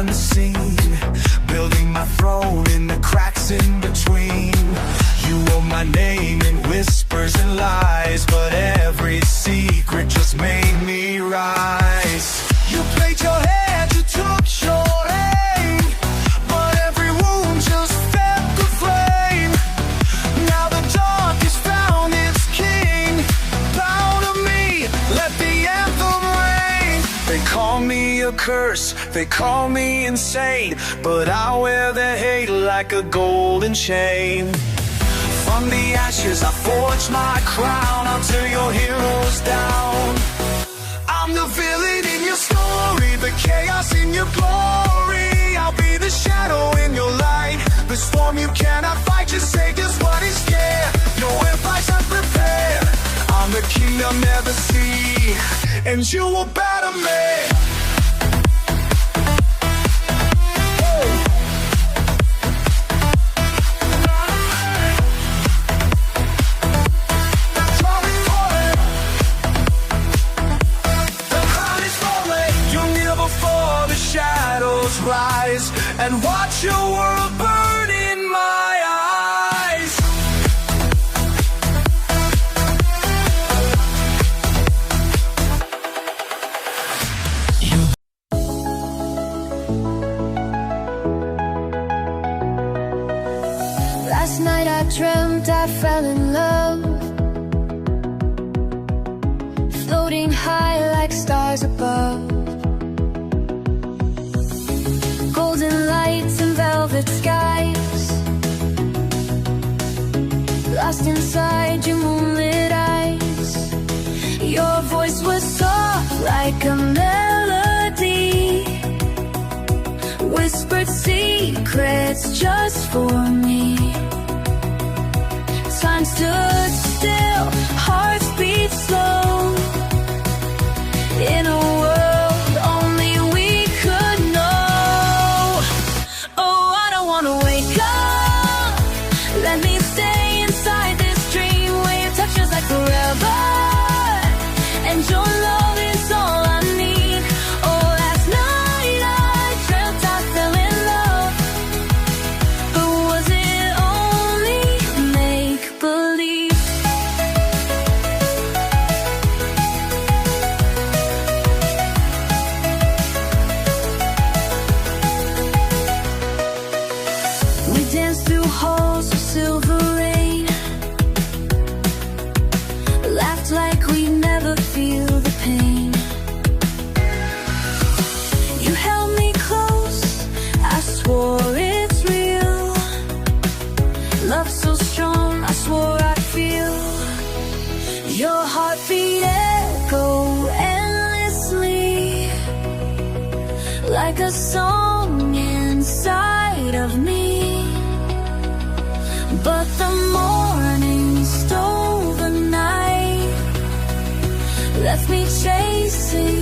unseen, building my throne in the cracks in between. You wrote my name in whispers and lies, but every secret just made me rise. You played your hand, you took your aim, but every wound just fed the flame. Now the dark has found its king. Proud of me, let the anthem ring. They call me a curse, they call me insane, but I wear the hate like a golden chain. From the ashes I forged my crown, until your hero's down. I'm the villain in your story, the chaos in your glory. I'll be the shadow in your light, the storm you cannot fight. Just say just what is scared, no empires are prepared. I'm the king they'll never see, and you will battle me. Rise and watch your world burn in my eyes. Last night I dreamt I fell in love, floating high like stars above. Golden lights and velvet skies, lost inside your moonlit eyes. Your voice was soft like a melody, whispered secrets just for me. Time stood still, hearts beat slow, in a world only we could know. Oh, I don't wanna wake up, let me stay inside this dream where your touch is like forever, and your love is all I need. Oh, last night I dreamt I fell in love, but was it only make-believe? We danced through halls of silver rain, laughed like we'd never feel the pain. You held me close, I swore it's real. Love so strong, I swore I'd feel. Your heartbeat echo endlessly, like a song inside of me. But the morning stole the night, left me chasing